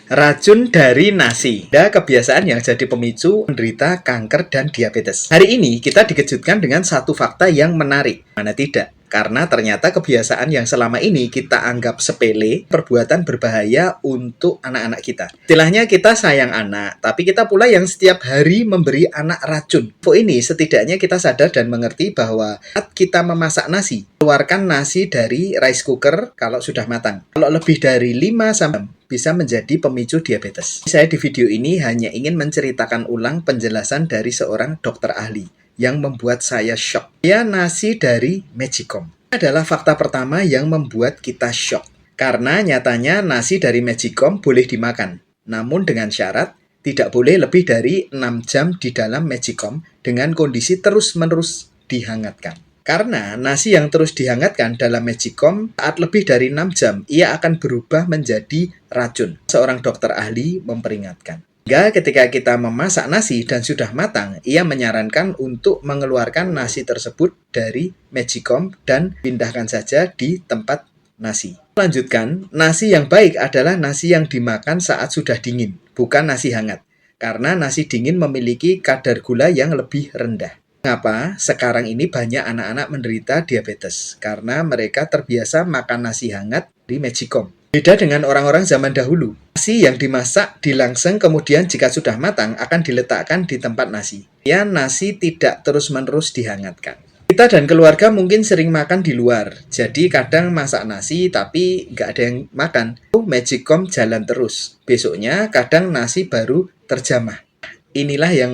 Racun dari nasi. Ada kebiasaan yang jadi pemicu menderita kanker dan diabetes. Hari ini kita dikejutkan dengan satu fakta yang menarik. Mana tidak? Karena ternyata kebiasaan yang selama ini kita anggap sepele, perbuatan berbahaya untuk anak-anak kita. Istilahnya kita sayang anak, tapi kita pula yang setiap hari memberi anak racun. Info ini setidaknya kita sadar dan mengerti bahwa saat kita memasak nasi, keluarkan nasi dari rice cooker kalau sudah matang. Kalau lebih dari 5 sampai bisa menjadi pemicu diabetes. Saya di video ini hanya ingin menceritakan ulang penjelasan dari seorang dokter ahli yang membuat saya shock. Nasi dari Magicom adalah fakta pertama yang membuat kita shock. Karena nyatanya nasi dari Magicom boleh dimakan, namun dengan syarat tidak boleh lebih dari 6 jam di dalam Magicom dengan kondisi terus-menerus dihangatkan. Karena nasi yang terus dihangatkan dalam Magicom saat lebih dari 6 jam, ia akan berubah menjadi racun. Seorang dokter ahli memperingatkan. Hingga ketika kita memasak nasi dan sudah matang, ia menyarankan untuk mengeluarkan nasi tersebut dari Magicom dan pindahkan saja di tempat nasi. Lanjutkan, nasi yang baik adalah nasi yang dimakan saat sudah dingin, bukan nasi hangat. Karena nasi dingin memiliki kadar gula yang lebih rendah. Mengapa sekarang ini banyak anak-anak menderita diabetes? Karena mereka terbiasa makan nasi hangat di Magicom. Beda dengan orang-orang zaman dahulu. Nasi yang dimasak dilangseng kemudian jika sudah matang akan diletakkan di tempat nasi. Nasi tidak terus-menerus dihangatkan. Kita dan keluarga mungkin sering makan di luar. Jadi kadang masak nasi tapi nggak ada yang makan. Magicom jalan terus. Besoknya kadang nasi baru terjamah. Inilah yang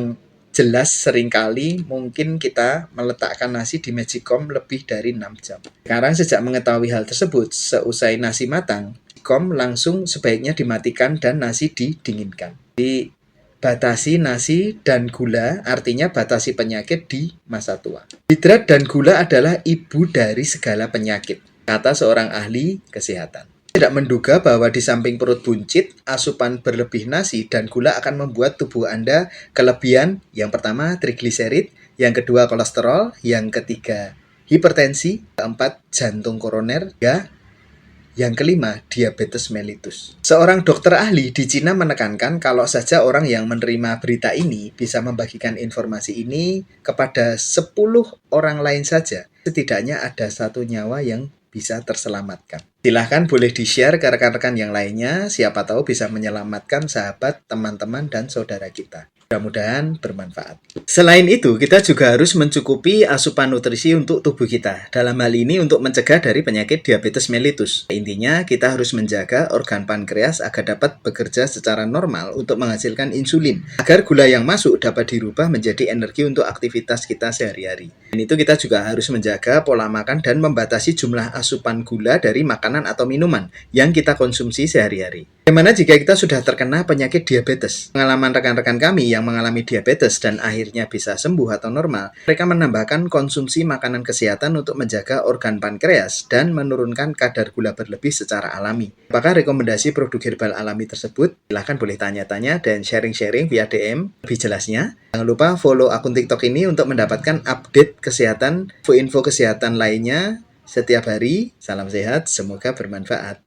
jelas seringkali mungkin kita meletakkan nasi di Magicom lebih dari 6 jam. Sekarang sejak mengetahui hal tersebut, seusai nasi matang, Magicom langsung sebaiknya dimatikan dan nasi didinginkan. Batasi nasi dan gula, artinya batasi penyakit di masa tua. Hidrat dan gula adalah ibu dari segala penyakit, kata seorang ahli kesehatan. Tidak menduga bahwa di samping perut buncit, asupan berlebih nasi dan gula akan membuat tubuh Anda kelebihan. Yang pertama, trigliserid, yang kedua, kolesterol, yang ketiga, hipertensi, keempat, jantung koroner, yang kelima, diabetes mellitus. Seorang dokter ahli di Cina menekankan kalau saja orang yang menerima berita ini bisa membagikan informasi ini kepada 10 orang lain saja, setidaknya ada 1 nyawa yang bisa terselamatkan. Silahkan boleh di-share ke rekan-rekan yang lainnya, siapa tahu bisa menyelamatkan sahabat, teman-teman, dan saudara kita. Mudah-mudahan bermanfaat. Selain itu, kita juga harus mencukupi asupan nutrisi untuk tubuh kita. Dalam hal ini untuk mencegah dari penyakit diabetes mellitus. Intinya, kita harus menjaga organ pankreas agar dapat bekerja secara normal untuk menghasilkan insulin. Agar gula yang masuk dapat dirubah menjadi energi untuk aktivitas kita sehari-hari. Dan itu kita juga harus menjaga pola makan dan membatasi jumlah asupan gula dari makanan atau minuman yang kita konsumsi sehari-hari. Bagaimana jika kita sudah terkena penyakit diabetes? Pengalaman rekan-rekan kami yang mengalami diabetes dan akhirnya bisa sembuh atau normal, mereka menambahkan konsumsi makanan kesehatan untuk menjaga organ pankreas dan menurunkan kadar gula berlebih secara alami. Apakah rekomendasi produk herbal alami tersebut? Silahkan boleh tanya-tanya dan sharing-sharing via DM lebih jelasnya. Jangan lupa follow akun TikTok ini untuk mendapatkan update kesehatan, info kesehatan lainnya setiap hari. Salam sehat, semoga bermanfaat.